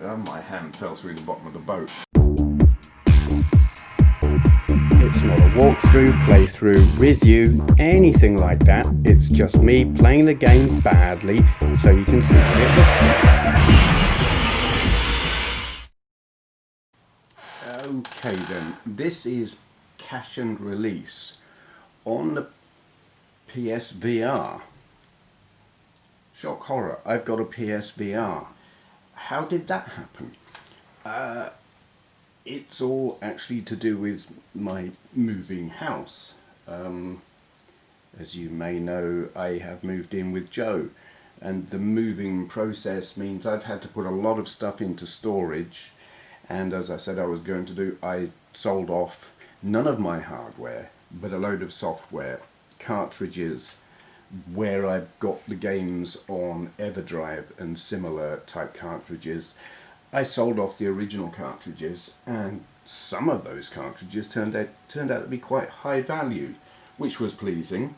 My hand fell through the bottom of the boat. It's not a walkthrough, playthrough, review, anything like that. It's just me playing the game badly so you can see what it looks like. Okay then, this is Catch and Release on the PSVR. Shock horror, I've got a PSVR. How did that happen? It's all actually to do with my moving house. As you may know, I have moved in with Joe, and the moving process means I've had to put a lot of stuff into storage, and as I said I was going to do, I sold off none of my hardware but a load of software, cartridges, where I've got the games on EverDrive and similar type cartridges. I sold off the original cartridges, and some of those cartridges turned out to be quite high value, which was pleasing.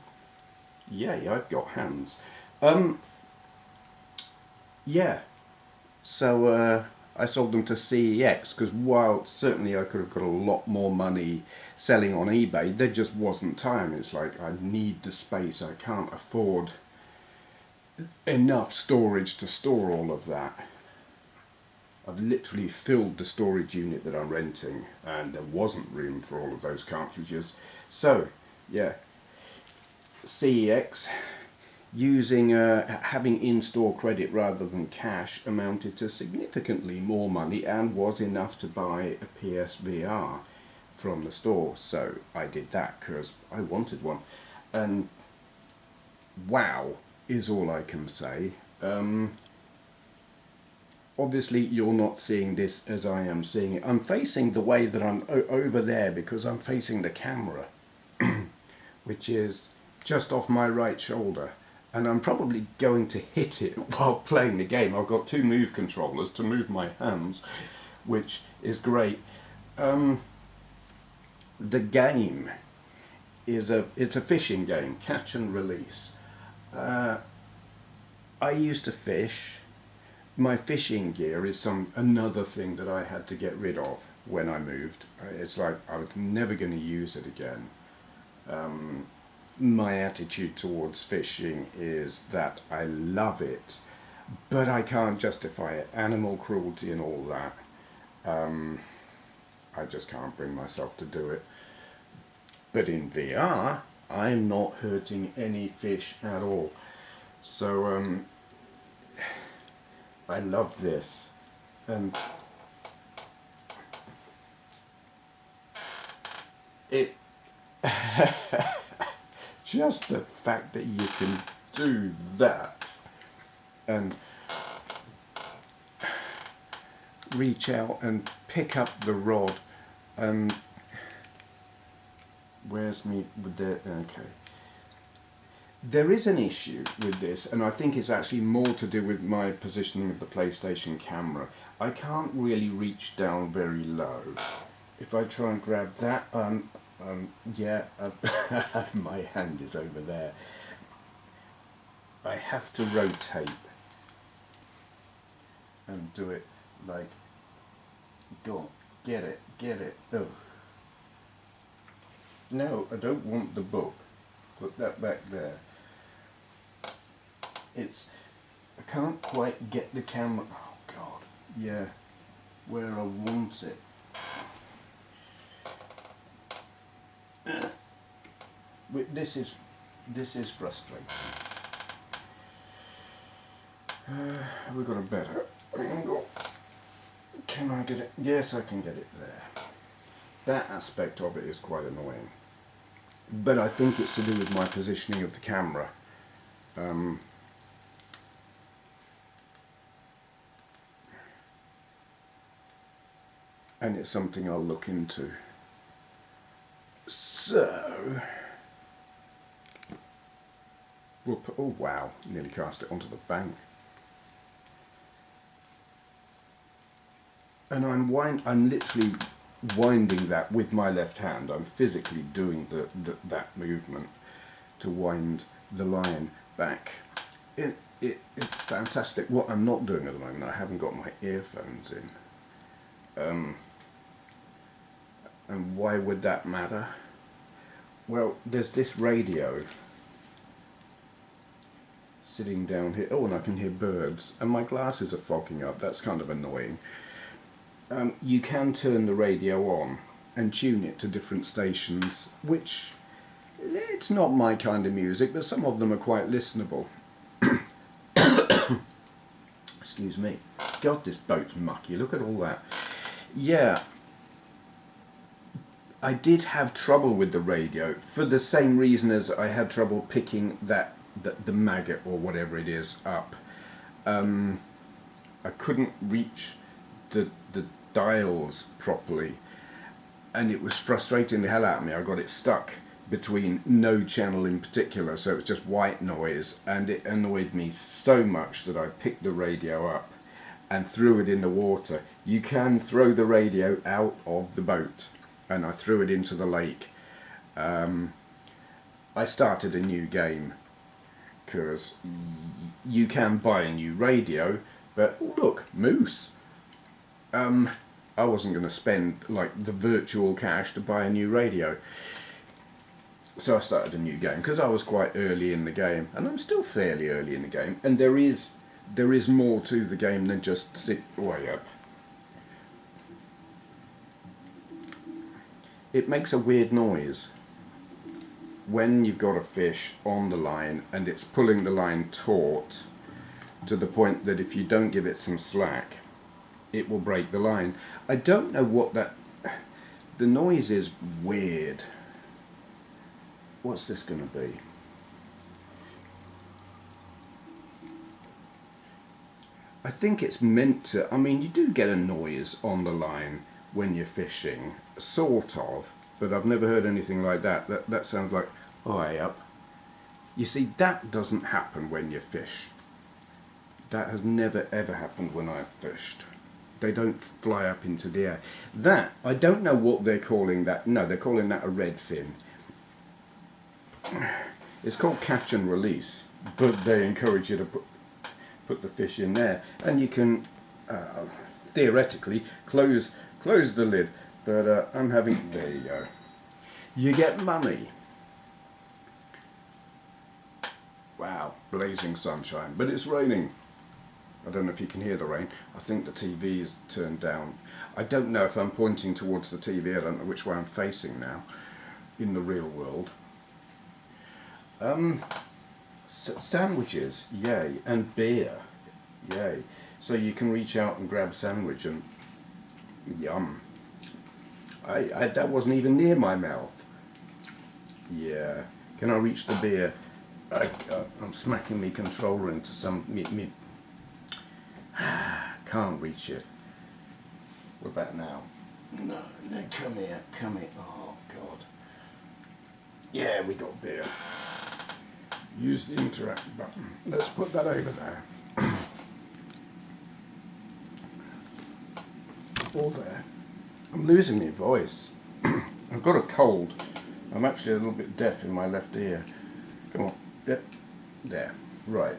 Yay, I've got hands. Yeah, so I sold them to CEX because while certainly I could have got a lot more money selling on eBay, there just wasn't time. It's like I need the space. I can't afford enough storage to store all of that. I've literally filled the storage unit that I'm renting, and there wasn't room for all of those cartridges. So, yeah, CEX, using having in-store credit rather than cash amounted to significantly more money and was enough to buy a PSVR from the store. So I did that because I wanted one, and wow is all I can say. Obviously you're not seeing this as I am seeing it. I'm facing the way that I'm over there because I'm facing the camera, which is just off my right shoulder, and I'm probably going to hit it while playing the game. I've got two move controllers to move my hands, which is great. The game is it's a fishing game, catch and release. I used to fish. My fishing gear is another thing that I had to get rid of when I moved. It's like I was never going to use it again. My attitude towards fishing is that I love it, but I can't justify it. Animal cruelty and all that. I just can't bring myself to do it. But in VR, I'm not hurting any fish at all. So I love this, and it just the fact that you can do that and reach out and pick up the rod, and where's me with the okay. There is an issue with this, and I think it's actually more to do with my positioning of the PlayStation camera. I can't really reach down very low. If I try and grab that, yeah, my hand is over there. I have to rotate and do it like, go on, get it, oh. No, I don't want the book. Put that back there. I can't quite get the camera, oh god, yeah, where I want it. This is frustrating. We've got a better angle. Can I get it? Yes, I can get it there. That aspect of it is quite annoying. But I think it's to do with my positioning of the camera. And it's something I'll look into. So, we'll put, oh wow, nearly cast it onto the bank. And I'm literally winding that with my left hand. I'm physically doing that movement to wind the line back. it's fantastic. What I'm not doing at the moment, I haven't got my earphones in. And why would that matter? Well, there's this radio sitting down here. Oh, and I can hear birds. And my glasses are fogging up. That's kind of annoying. You can turn the radio on and tune it to different stations, which it's not my kind of music, but some of them are quite listenable. Excuse me. God, this boat's mucky. Look at all that. Yeah. I did have trouble with the radio for the same reason as I had trouble picking the maggot or whatever it is up. I couldn't reach the dials properly, and it was frustrating the hell out of me. I got it stuck between no channel in particular, so it was just white noise, and it annoyed me so much that I picked the radio up and threw it in the water. You can throw the radio out of the boat, and I threw it into the lake. I started a new game because you can buy a new radio, but oh, look, moose. I wasn't going to spend like the virtual cash to buy a new radio. So I started a new game because I was quite early in the game, and I'm still fairly early in the game, and there is more to the game than just sit way up. It makes a weird noise when you've got a fish on the line and it's pulling the line taut to the point that if you don't give it some slack, it will break the line. I don't know what the noise is weird. What's this going to be? I think it's meant to, I mean, you do get a noise on the line when you're fishing, sort of, but I've never heard anything like that. That sounds like, oh, hey up. You see, that doesn't happen when you fish. That has never ever happened when I've fished. They don't fly up into the air. That, I don't know what they're calling that. No, they're calling that a redfin. It's called catch and release, but they encourage you to put the fish in there, and you can theoretically close the lid. But I'm having, there you go. You get money. Wow, blazing sunshine, but it's raining. I don't know if you can hear the rain. I think the TV is turned down. I don't know if I'm pointing towards the TV. I don't know which way I'm facing now in the real world. Sandwiches, yay, and beer, yay. So you can reach out and grab a sandwich and yum. I that wasn't even near my mouth. Yeah. Can I reach the beer? I'm smacking my controller into some me. Can't reach it. What about now? No, come here. Oh God. Yeah, we got beer. Use the interact button. Let's put that over there. All there. I'm losing my voice. I've got a cold. I'm actually a little bit deaf in my left ear. Come on. Yep. There. Right.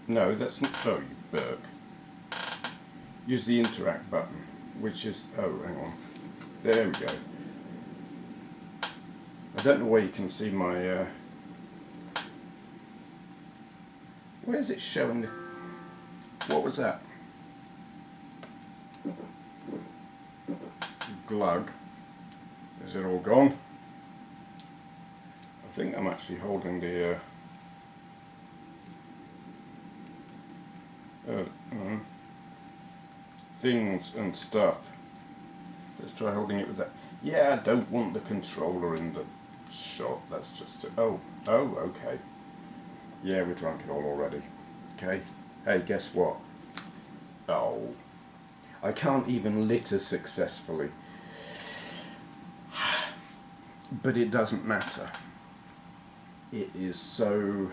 No, that's not. Oh, you Burke. Use the interact button, which is. Oh, hang on. There we go. I don't know where you can see my. Where is it showing the... What was that? Glug. Is it all gone? I think I'm actually holding the... things and stuff. Let's try holding it with that. Yeah, I don't want the controller in the shot. That's just... Oh, okay. Yeah, we drank it all already. Okay. Hey, guess what? Oh. I can't even litter successfully. But it doesn't matter. It is so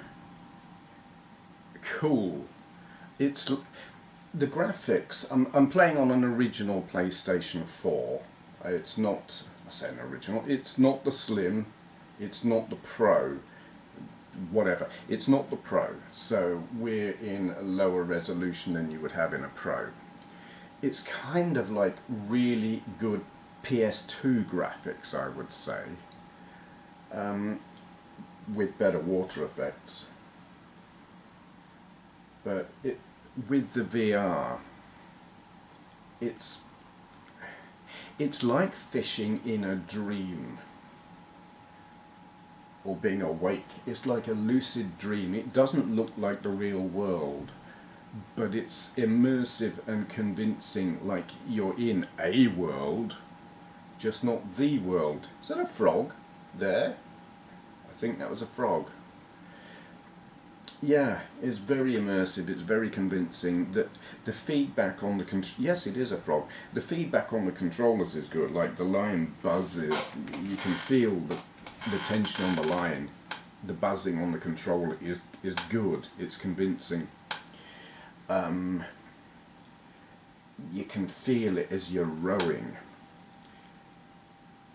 cool. It's the graphics. I'm playing on an original PlayStation 4. It's not, I say an original, it's not the Slim, it's not the Pro. whatever. It's not the Pro, so we're in a lower resolution than you would have in a Pro. It's kind of like really good PS2 graphics, I would say, with better water effects. But with the VR, it's like fishing in a dream, or being awake. It's like a lucid dream. It doesn't look like the real world, but it's immersive and convincing, like you're in a world, just not the world. Is that a frog there? I think that was a frog. Yeah, it's very immersive, it's very convincing. That the feedback on the yes, it is a frog. The feedback on the controllers is good, like the line buzzes, you can feel the tension on the line. The buzzing on the controller is good, it's convincing. You can feel it as you're rowing.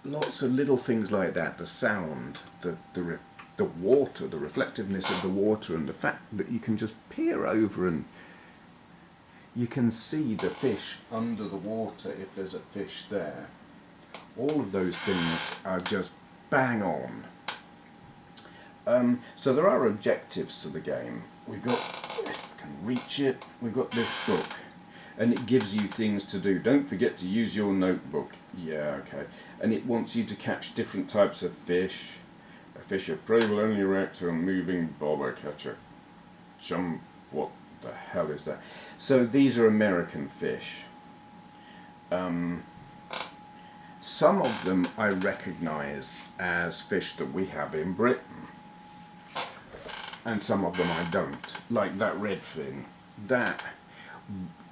Lots of little things like that, the sound, the water, the reflectiveness of the water, and the fact that you can just peer over and you can see the fish under the water if there's a fish there. All of those things are just bang on. So there are objectives to the game. We've got, if I can reach it, we've got this book, and it gives you things to do. Don't forget to use your notebook. Yeah, okay. And it wants you to catch different types of fish. A fish of prey will only react to a moving bobber catcher. What the hell is that? So these are American fish. Some of them I recognise as fish that we have in Britain, and some of them I don't. Like that redfin. That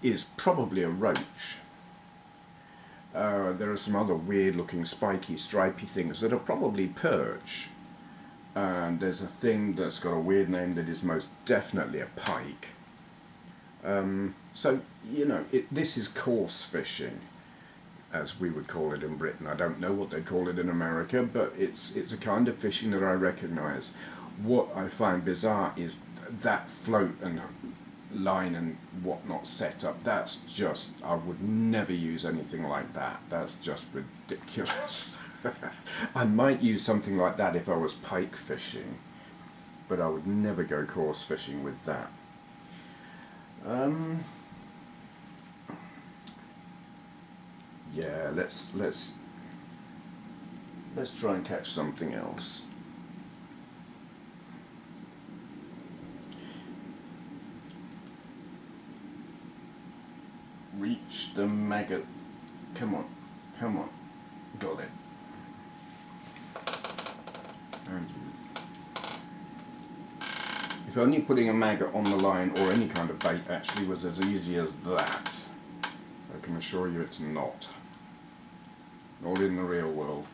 is probably a roach. There are some other weird looking spiky stripy things that are probably perch. And there's a thing that's got a weird name that is most definitely a pike. So, you know, this is coarse fishing, as we would call it in Britain. I don't know what they call it in America, but it's a kind of fishing that I recognise. What I find bizarre is that float and line and whatnot set up. That's just, I would never use anything like that. That's just ridiculous. I might use something like that if I was pike fishing, but I would never go coarse fishing with that. Yeah, let's try and catch something else. Reach the maggot. Come on, come on. Got it. And if only putting a maggot on the line or any kind of bait actually was as easy as that, I can assure you it's not. Not in the real world.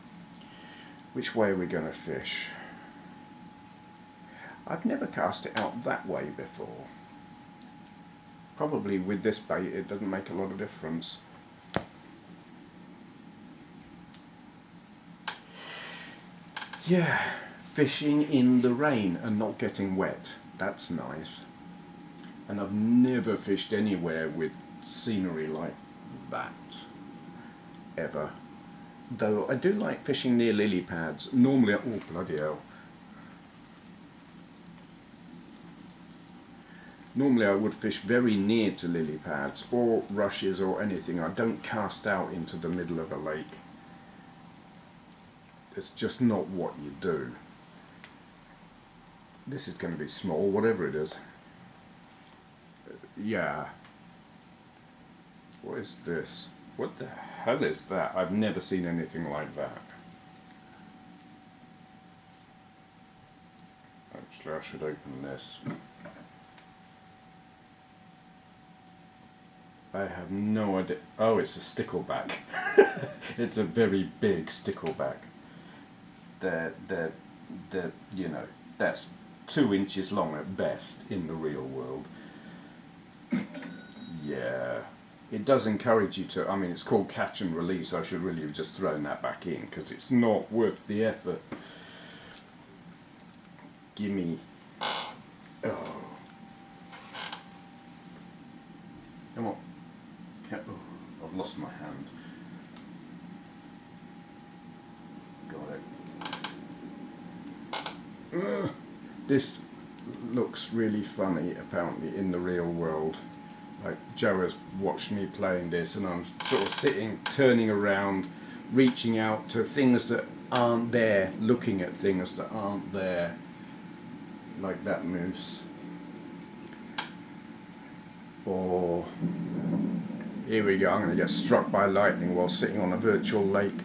Which way are we going to fish? I've never cast it out that way before. Probably with this bait it doesn't make a lot of difference. Yeah, fishing in the rain and not getting wet. That's nice. And I've never fished anywhere with scenery like that. Ever. Though I do like fishing near lily pads. Normally, oh bloody hell. Normally I would fish very near to lily pads or rushes or anything. I don't cast out into the middle of a lake. It's just not what you do. This is going to be small, whatever it is. Yeah. What is this? What the hell is that? I've never seen anything like that. Actually, I should open this. I have no idea. Oh, it's a stickleback. It's a very big stickleback. They're, you know, that's 2 inches long at best in the real world. Yeah. It does encourage you to, I mean, it's called catch and release. I should really have just thrown that back in because it's not worth the effort gimme. Oh. Come on. Oh, I've lost my hand. Got it. This looks really funny, apparently, in the real world. Like, Joe has watched me playing this, and I'm sort of sitting, turning around, reaching out to things that aren't there, looking at things that aren't there, like that moose. Or, here we go, I'm going to get struck by lightning while sitting on a virtual lake.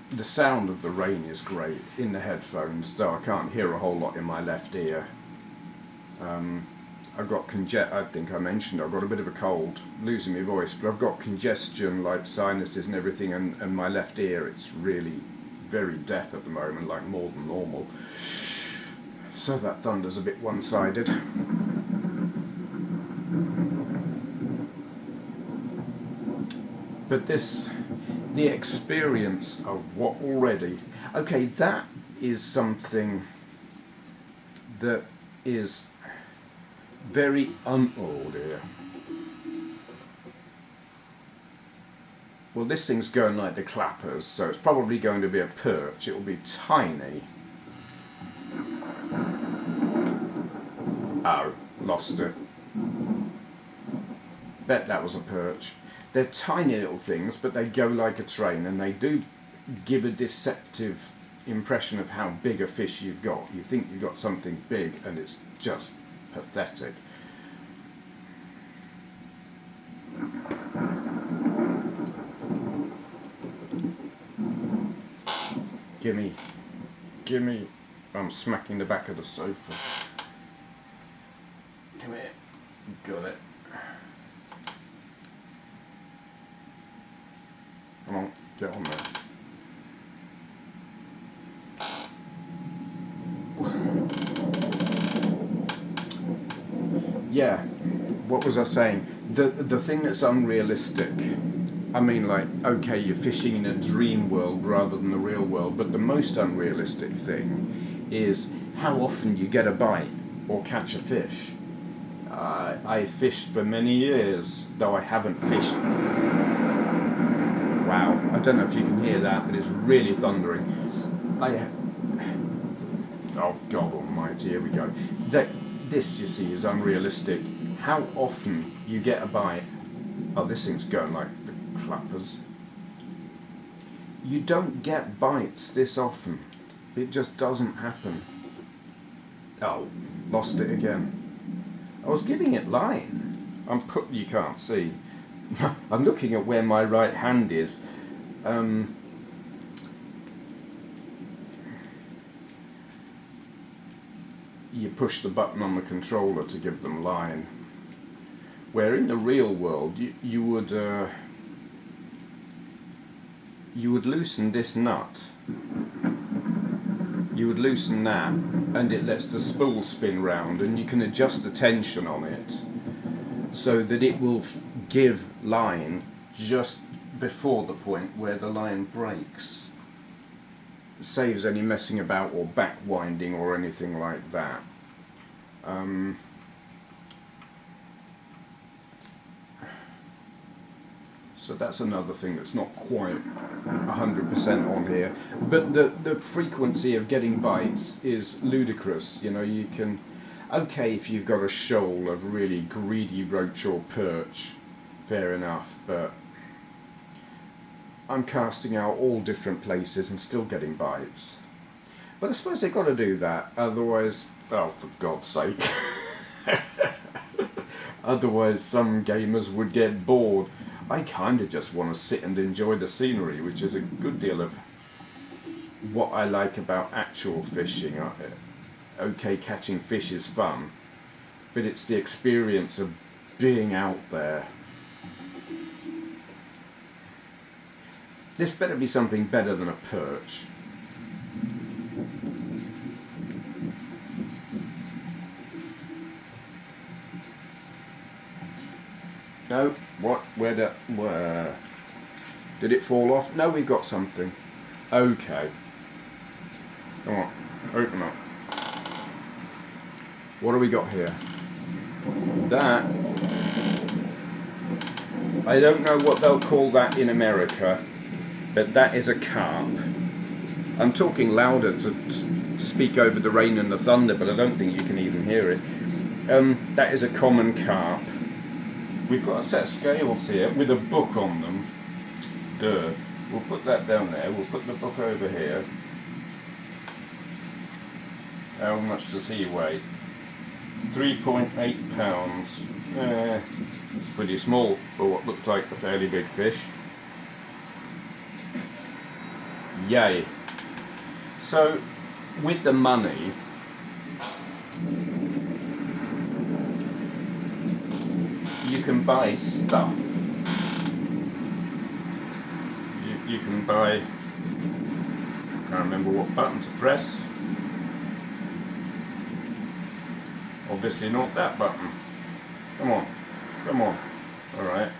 The sound of the rain is great in the headphones, though I can't hear a whole lot in my left ear. I've got I think I mentioned I've got a bit of a cold, losing my voice, but I've got congestion, like sinuses and everything, and my left ear, it's really very deaf at the moment, like more than normal. So that thunder's a bit one-sided. But the experience of what already... Okay, that is something that is very oh dear. Well, this thing's going like the clappers, so it's probably going to be a perch. It will be tiny. Oh, lost it. Bet that was a perch. They're tiny little things, but they go like a train, and they do give a deceptive impression of how big a fish you've got. You think you've got something big, and it's just pathetic. Gimme, gimme. I'm smacking the back of the sofa. Come here. Got it. Come on, get on there. Yeah, what was I saying? The thing that's unrealistic, I mean, like, okay, you're fishing in a dream world rather than the real world, but the most unrealistic thing is how often you get a bite or catch a fish. I fished for many years, though I haven't fished. Wow, I don't know if you can hear that, but it's really thundering. Oh God almighty, here we go. This, you see, is unrealistic. How often you get a bite. Oh, this thing's going like the clappers. You don't get bites this often. It just doesn't happen. Oh, lost it again. I was giving it line. You can't see. I'm looking at where my right hand is. You push the button on the controller to give them line. Where in the real world you would loosen this nut. You would loosen that, and it lets the spool spin round, and you can adjust the tension on it so that it will give line just before the point where the line breaks. It saves any messing about or back winding or anything like that. So that's another thing that's not quite 100% on here. But the frequency of getting bites is ludicrous. You know, you can... Okay, if you've got a shoal of really greedy roach or perch, fair enough, but I'm casting out all different places and still getting bites. But I suppose they've got to do that, otherwise... Oh, for God's sake. Otherwise some gamers would get bored. I kind of just want to sit and enjoy the scenery, which is a good deal of what I like about actual fishing. Okay, catching fish is fun, but it's the experience of being out there. This better be something better than a perch. No, what? Where? Did it fall off? No, we've got something. Okay. Come on, open up. What do we got here? That, I don't know what they'll call that in America, but that is a carp. I'm talking louder to speak over the rain and the thunder, but I don't think you can even hear it. That is a common carp. We've got a set of scales here with a book on them. Duh. We'll put that down there. We'll put the book over here. How much does he weigh? 3.8 pounds. It's pretty small for what looks like a fairly big fish. Yay. So, with the money, you can buy stuff. You can buy, can't remember what button to press. Obviously not that button. Come on, come on. Alright.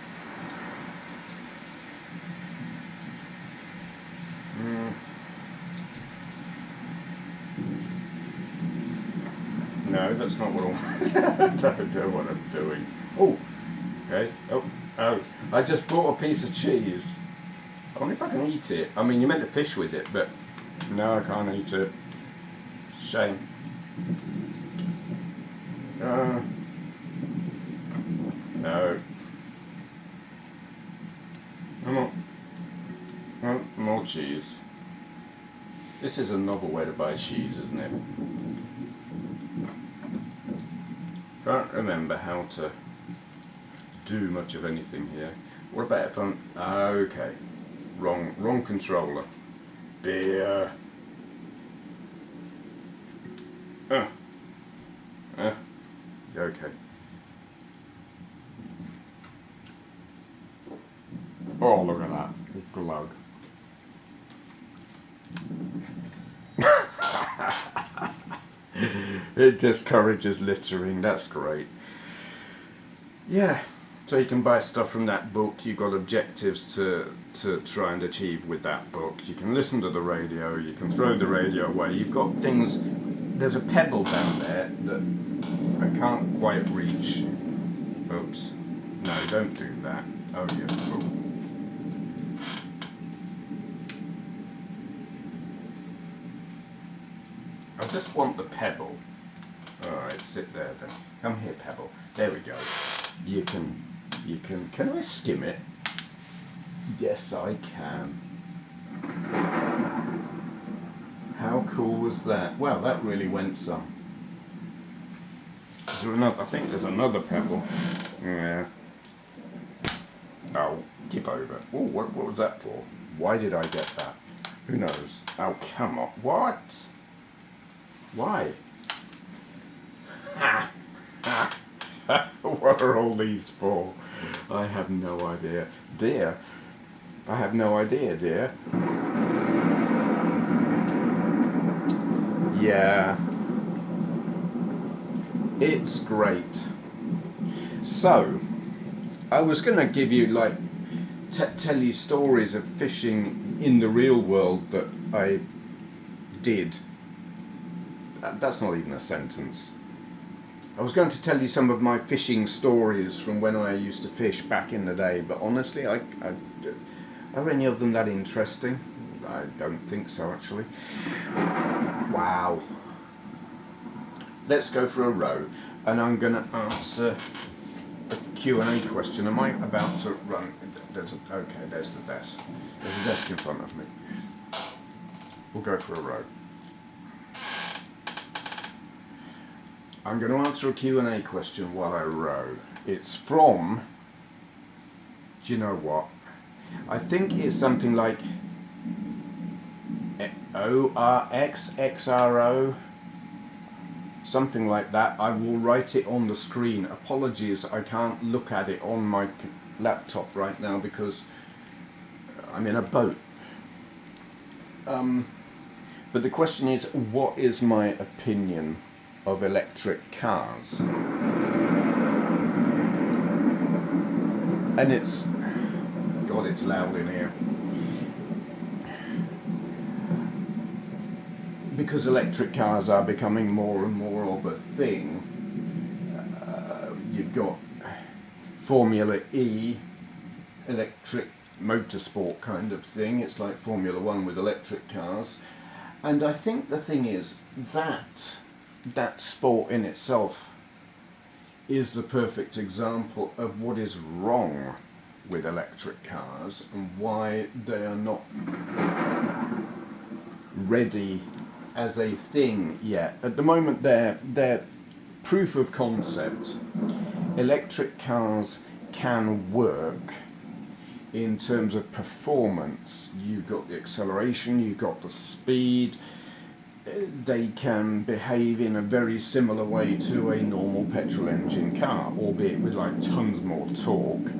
No, that's not what I want. I don't know what I'm doing. Oh, okay. Oh, I just bought a piece of cheese. I wonder if I can eat it. I mean, you're meant to fish with it, but no, I can't eat it. Shame. No. Come on. Oh, more cheese. This is a novel way to buy cheese, isn't it? Can't remember how to do much of anything here. What about if I'm... okay. Wrong controller. Beer. Okay. Oh, look at that. Glug. It discourages littering, that's great. Yeah, so you can buy stuff from that book. You've got objectives to try and achieve with that book. You can listen to the radio, you can throw the radio away. You've got things, there's a pebble down there that I can't quite reach. Oops. No, don't do that. Oh, you fool. I just want the pebble. Alright, sit there then. Come here, pebble. There we go. You can I skim it? Yes, I can. How cool was that? Well, that really went some. Is there another? I think there's another pebble. Yeah. Oh, give over. Oh, what was that for? Why did I get that? Who knows? Oh, come on. What? Why? What are all these for? I have no idea. Dear, I have no idea, dear. Yeah. It's great. So, I was going to give you, like, tell you stories of fishing in the real world that I did. That's not even a sentence. I was going to tell you some of my fishing stories from when I used to fish back in the day, but honestly, are any of them that interesting? I don't think so, actually. Wow. Let's go for a row, and I'm going to answer a Q&A question. Am I about to run? Okay, there's the desk. There's a desk in front of me. We'll go for a row. I'm going to answer a Q&A question while I row. It's from, do you know what? I think it's something like ORXXRO, something like that. I will write it on the screen. Apologies, I can't look at it on my laptop right now because I'm in a boat. But the question is, what is my opinion of electric cars? And God, it's loud in here. Because electric cars are becoming more and more of a thing, you've got Formula E, electric motorsport kind of thing. It's like Formula One with electric cars. And I think the thing is that sport in itself is the perfect example of what is wrong with electric cars and why they are not ready as a thing yet. At the moment they're proof of concept. Electric cars can work in terms of performance. You've got the acceleration, you've got the speed. They can behave in a very similar way to a normal petrol engine car, albeit with like tons more torque.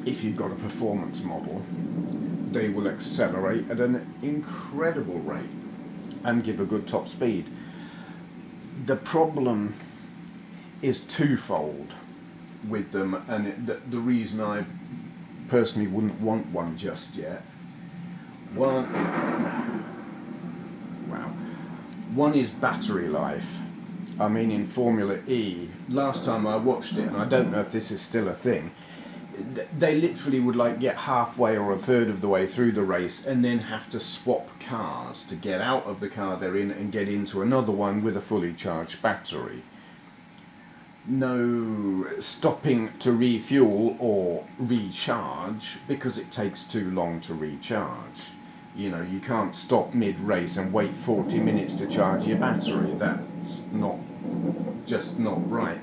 If you've got a performance model, they will accelerate at an incredible rate and give a good top speed. The problem is twofold with them, and the reason I personally wouldn't want one just yet. One is battery life. I mean, in Formula E, last time I watched it, and I don't know if this is still a thing, they literally would like get halfway or a third of the way through the race and then have to swap cars to get out of the car they're in and get into another one with a fully charged battery. No stopping to refuel or recharge because it takes too long to recharge. You know, you can't stop mid-race and wait 40 minutes to charge your battery. That's just not right.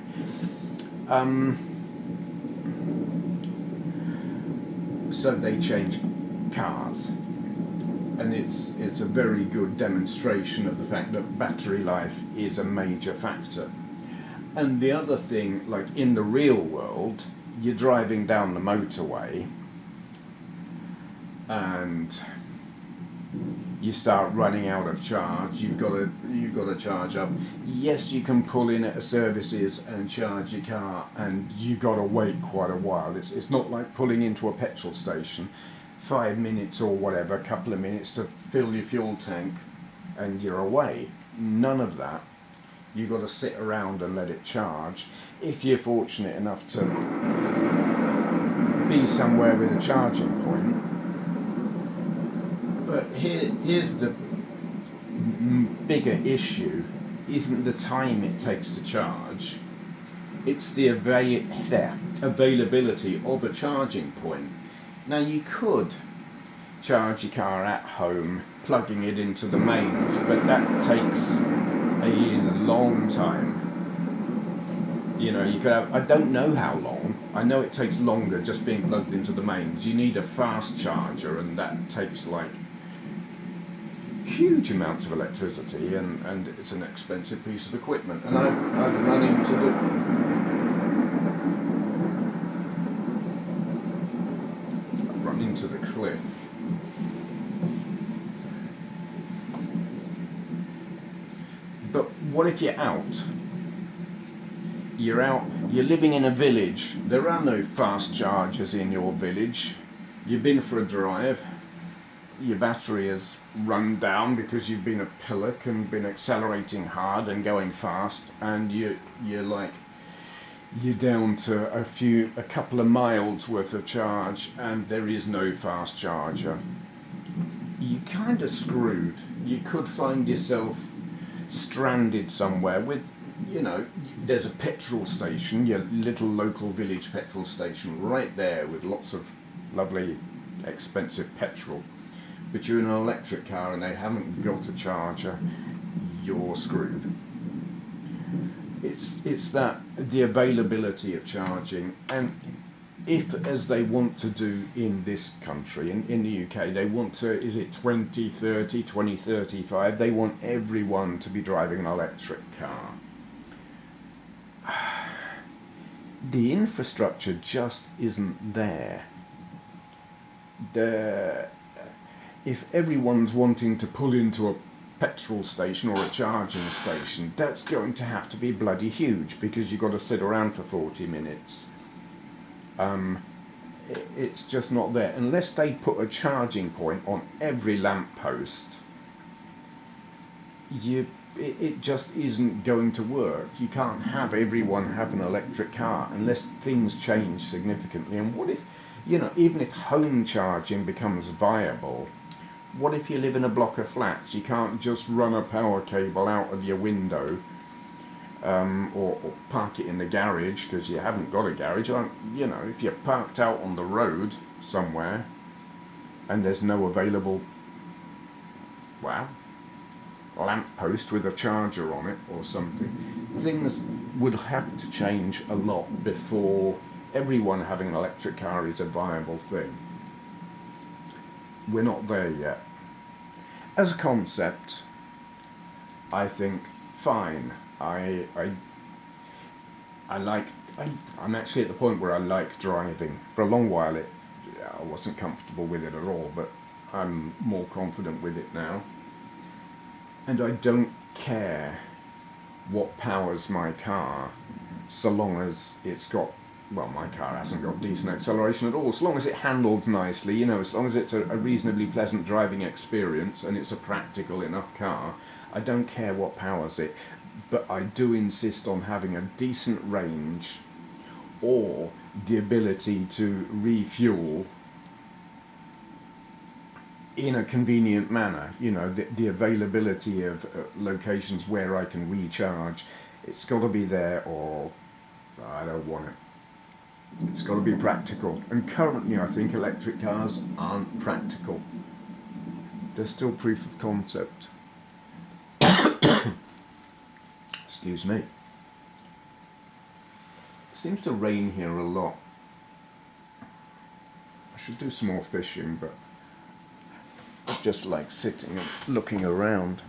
So they change cars, and it's a very good demonstration of the fact that battery life is a major factor. And the other thing, like in the real world, you're driving down the motorway and you start running out of charge. You've got to charge up. Yes, you can pull in at a services and charge your car, and you've got to wait quite a while. It's not like pulling into a petrol station, 5 minutes or whatever, a couple of minutes to fill your fuel tank, and you're away. None of that. You've got to sit around and let it charge. If you're fortunate enough to be somewhere with a charging point. But here's the bigger issue. Isn't the time it takes to charge, it's the availability of a charging point. Now you could charge your car at home, plugging it into the mains, but that takes a long time. You know, you could have, I don't know how long, I know it takes longer just being plugged into the mains. You need a fast charger, and that takes like huge amounts of electricity, and it's an expensive piece of equipment. And I've run into the cliff. But what if you're out? You're living in a village. There are no fast chargers in your village. You've been for a drive. Your battery has run down because you've been a pillock and been accelerating hard and going fast, and you're down to a couple of miles worth of charge, and there is no fast charger. You're kind of screwed. You could find yourself stranded somewhere with, you know, there's a petrol station, your little local village petrol station right there with lots of lovely expensive petrol, but you're in an electric car and they haven't got a charger. You're screwed. It's that the availability of charging, and if, as they want to do in this country, in the UK, they want to, is it 2030, 2035, they want everyone to be driving an electric car. The infrastructure just isn't there. If everyone's wanting to pull into a petrol station or a charging station, that's going to have to be bloody huge, because you've got to sit around for 40 minutes. It's just not there. Unless they put a charging point on every lamppost, it just isn't going to work. You can't have everyone have an electric car unless things change significantly. And what if, even if home charging becomes viable, what if you live in a block of flats? You can't just run a power cable out of your window, or park it in the garage because you haven't got a garage. If you're parked out on the road somewhere and there's no available, lamppost with a charger on it or something, things would have to change a lot before everyone having an electric car is a viable thing. We're not there yet. As a concept, I think fine. I'm actually at the point where I like driving. For a long while I wasn't comfortable with it at all, but I'm more confident with it now. And I don't care what powers my car, so long as it's got, my car hasn't got decent acceleration at all, so long as it handles nicely, as long as it's a reasonably pleasant driving experience and it's a practical enough car, I don't care what powers it. But I do insist on having a decent range or the ability to refuel in a convenient manner. The availability of locations where I can recharge, it's got to be there, or I don't want it. It's got to be practical. And currently I think electric cars aren't practical. They're still proof of concept. Excuse me. It seems to rain here a lot. I should do some more fishing, but I just like sitting and looking around.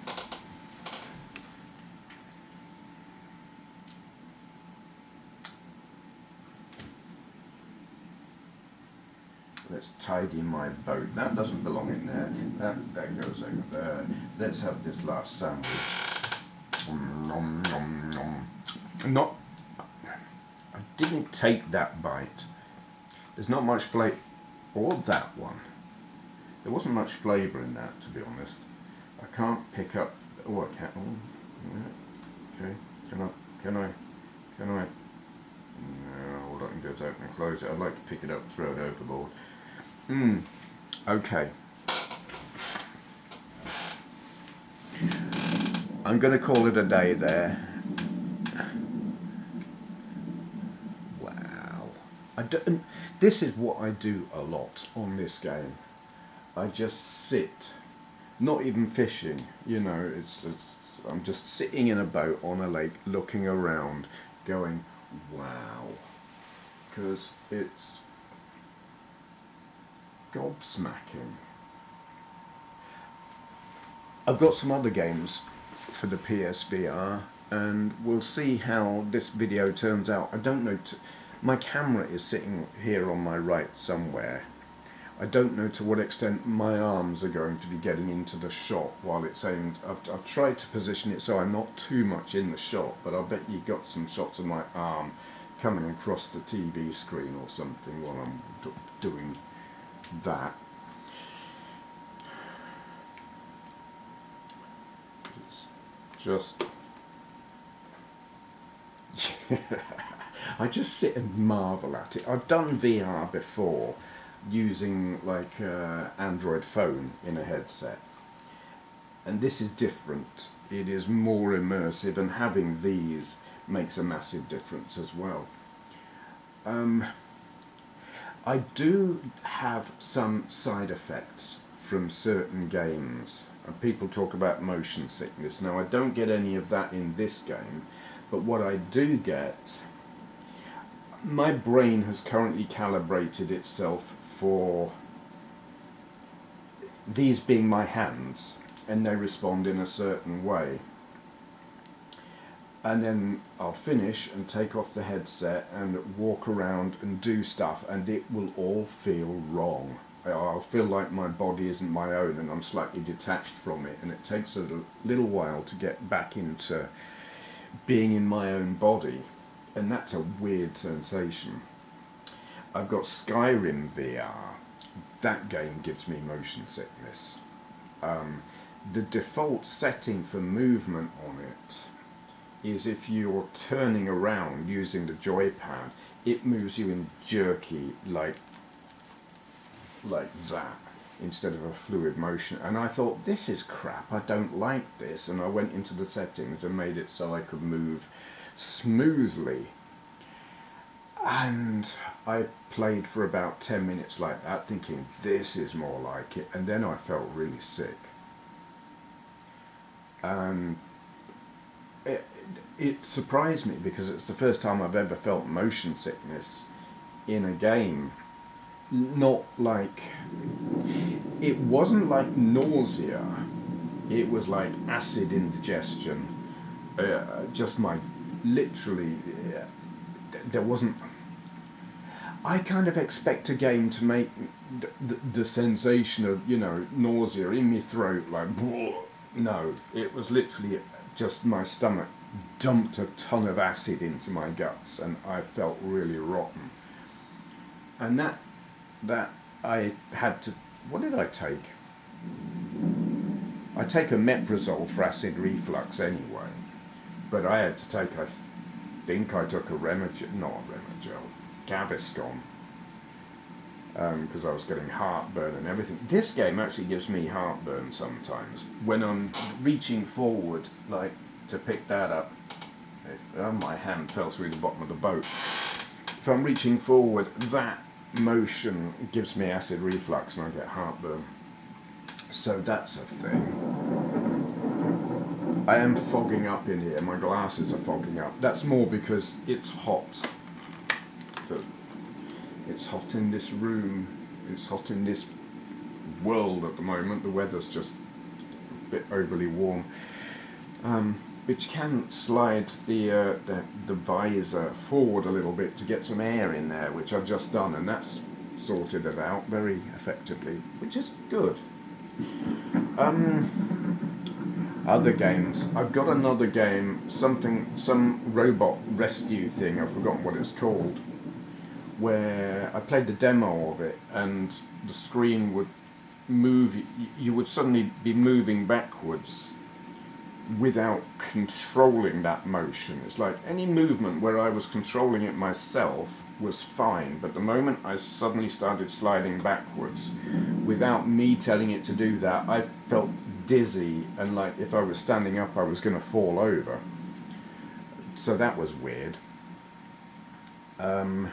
Let's tidy my boat. That doesn't belong in there. That goes over there. Let's have this last sandwich. Nom, nom, nom. I didn't take that bite. There's not much flavour, or that one. There wasn't much flavour in that, to be honest. I can't pick up. Oh, I can't. Oh, okay. Can I? No, all I can do is open and close it. I'd like to pick it up, throw it overboard. Okay. I'm going to call it a day there. Wow. This is what I do a lot on this game. I just sit, not even fishing, I'm just sitting in a boat on a lake looking around going, wow. Because it's gobsmacking. I've got some other games for the PSVR, and we'll see how this video turns out. I don't know. My camera is sitting here on my right somewhere. I don't know to what extent my arms are going to be getting into the shot while it's aimed. I've tried to position it so I'm not too much in the shot, but I'll bet you got some shots of my arm coming across the TV screen or something while I'm doing that. Just I just sit and marvel at it. I've done VR before using like an Android phone in a headset, and this is different. It is more immersive, and having these makes a massive difference as well. I do have some side effects from certain games, and people talk about motion sickness. Now, I don't get any of that in this game, but what I do get, my brain has currently calibrated itself for these being my hands, and they respond in a certain way. And then I'll finish and take off the headset and walk around and do stuff, and it will all feel wrong. I'll feel like my body isn't my own and I'm slightly detached from it, and it takes a little while to get back into being in my own body, and that's a weird sensation. I've got Skyrim VR. That game gives me motion sickness. The default setting for movement on it is if you're turning around using the joypad, it moves you in jerky like that instead of a fluid motion. And I thought, this is crap, I don't like this. And I went into the settings and made it so I could move smoothly. And I played for about 10 minutes like that, thinking this is more like it. And then I felt really sick. And it surprised me because it's the first time I've ever felt motion sickness in a game. Not like, it wasn't like nausea, it was like acid indigestion. Just my, literally, there wasn't, I kind of expect a game to make the sensation of, nausea in my throat, like, no, it was literally just my stomach dumped a ton of acid into my guts and I felt really rotten. And that I had to, what did I take? I take a Meprazole for acid reflux anyway, but I had to take, I think I took Gaviscon, because I was getting heartburn and everything. This game actually gives me heartburn sometimes when I'm reaching forward, like to pick that up. My hand fell through the bottom of the boat. If I'm reaching forward, that motion gives me acid reflux and I get heartburn. So that's a thing. I am fogging up in here. My glasses are fogging up. That's more because it's hot. It's hot in this room. It's hot in this world at the moment. The weather's just a bit overly warm. But you can slide the visor forward a little bit to get some air in there, which I've just done, and that's sorted it out very effectively, which is good. Other games. I've got another game, some robot rescue thing, I've forgotten what it's called, where I played the demo of it, and the screen would move, you would suddenly be moving backwards without controlling that motion. It's like any movement where I was controlling it myself was fine, but the moment I suddenly started sliding backwards without me telling it to do that, I felt dizzy and like if I was standing up I was going to fall over. So that was weird. I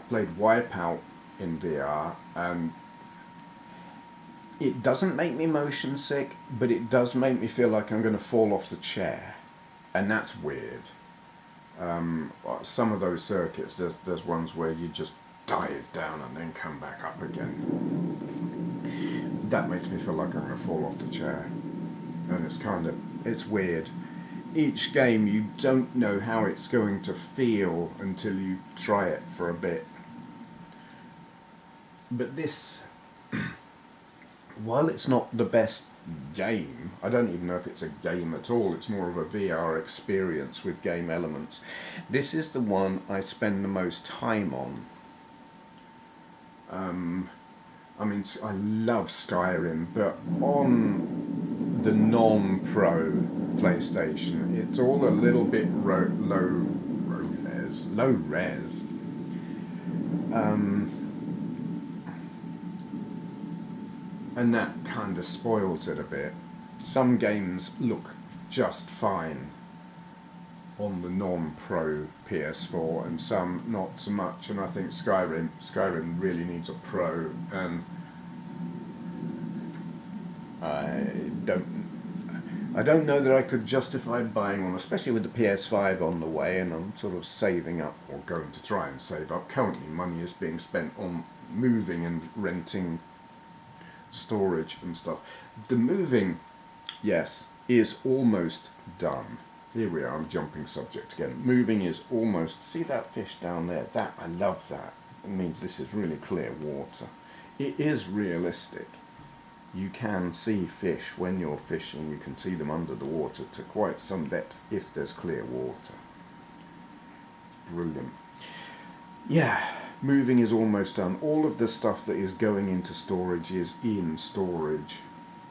played Wipeout in VR and it doesn't make me motion sick, but it does make me feel like I'm going to fall off the chair, and that's weird. Some of those circuits, there's ones where you just dive down and then come back up again. That makes me feel like I'm going to fall off the chair, and it's weird. Each game you don't know how it's going to feel until you try it for a bit. But this, while it's not the best game, I don't even know if it's a game at all, it's more of a VR experience with game elements. This is the one I spend the most time on. I love Skyrim, but on the non-pro PlayStation, it's all a little bit low res. And that kind of spoils it a bit. Some games look just fine on the non-pro PS4 and some not so much, and I think Skyrim really needs a pro, and I don't know that I could justify buying one, especially with the PS5 on the way, and I'm sort of saving up, or going to try and save up. Currently money is being spent on moving and renting storage and stuff. The moving, yes, is almost done. Here we are, I'm jumping subject again. Moving is almost, see that fish down there? That, I love that. It means this is really clear water. It is realistic. You can see fish when you're fishing, you can see them under the water to quite some depth if there's clear water. It's brilliant. Yeah, moving is almost done. All of the stuff that is going into storage is in storage.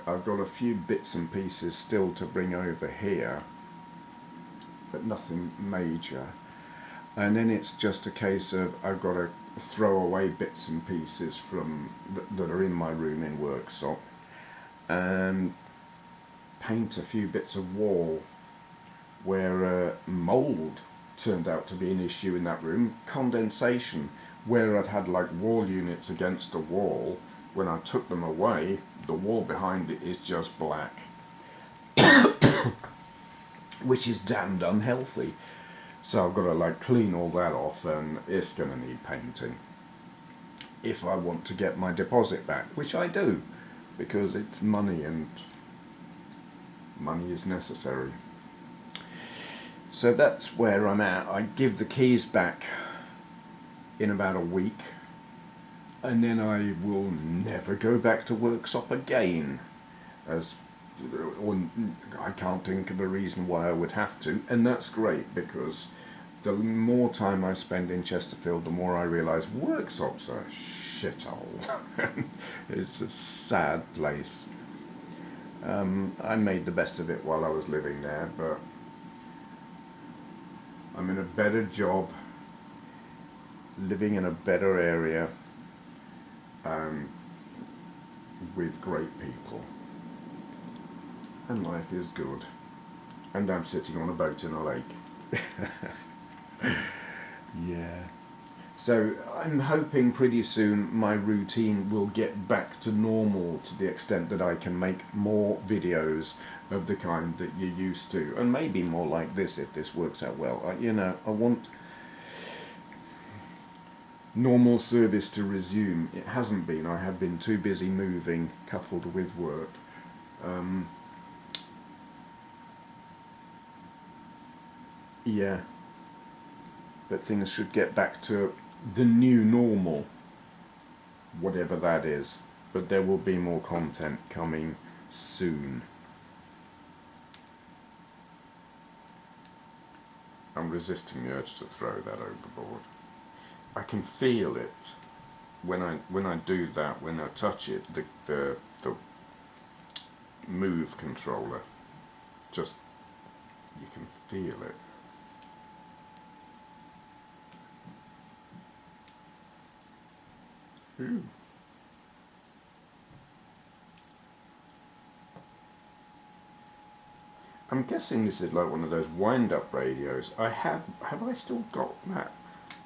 I've got a few bits and pieces still to bring over here, but nothing major. And then it's just a case of I've got to throw away bits and pieces from that are in my room in workshop, and paint a few bits of wall where mould turned out to be an issue in that room. Condensation, where I'd had like wall units against a wall, when I took them away, the wall behind it is just black, which is damned unhealthy. So I've got to like clean all that off, and it's going to need painting if I want to get my deposit back, which I do, because it's money and money is necessary. So that's where I'm at. I give the keys back in about a week, and then I will never go back to workshop again, or I can't think of a reason why I would have to, and that's great, because the more time I spend in Chesterfield, the more I realise workshop's a shithole. It's a sad place. I made the best of it while I was living there, but I'm in a better job, living in a better area, with great people, and life is good, and I'm sitting on a boat in a lake. Yeah. So I'm hoping pretty soon my routine will get back to normal, to the extent that I can make more videos of the kind that you're used to, and maybe more like this if this works out well. I want normal service to resume. It hasn't been. I have been too busy moving, coupled with work. Yeah. But things should get back to the new normal, whatever that is. But there will be more content coming soon. I'm resisting the urge to throw that overboard. I can feel it when I do that, when I touch it, the move controller, just, you can feel it. Ooh. I'm guessing this is like one of those wind-up radios. Have I still got that?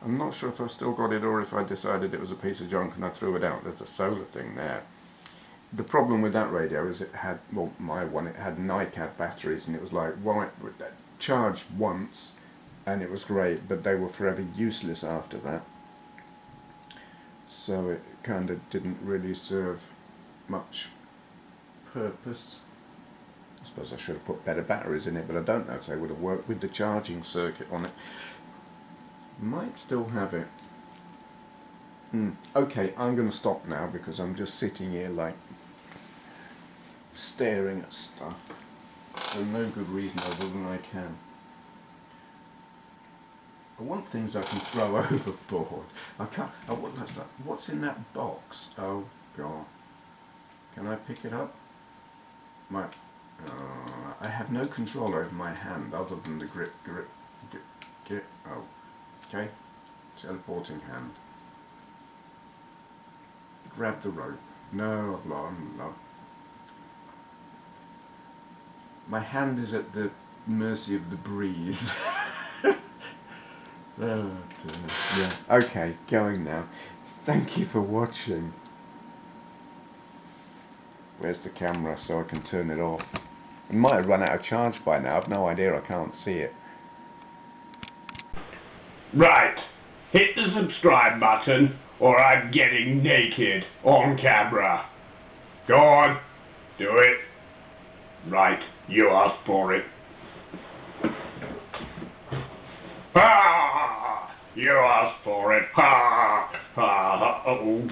I'm not sure if I've still got it, or if I decided it was a piece of junk and I threw it out. There's a solar thing there. The problem with that radio is it had, well, my one, it had NiCad batteries, and it was like, charged once and it was great, but they were forever useless after that. So it kind of didn't really serve much purpose. I suppose I should have put better batteries in it, but I don't know if they would have worked with the charging circuit on it. Might still have it. Okay, I'm going to stop now, because I'm just sitting here like staring at stuff for no good reason other than I can. I want things I can throw overboard. I can't. Oh, what's in that box? Oh God! Can I pick it up? I have no control over my hand other than the grip. Oh, okay. Teleporting hand. Grab the rope. No, I've lost. My hand is at the mercy of the breeze. Oh dear. Yeah. Okay, going now. Thank you for watching. Where's the camera so I can turn it off? It might have run out of charge by now. I've no idea. I can't see it. Right. Hit the subscribe button, or I'm getting naked on camera. Go on. Do it. Right. You asked for it. Ah! You asked for it. Ha! Ha! Oh.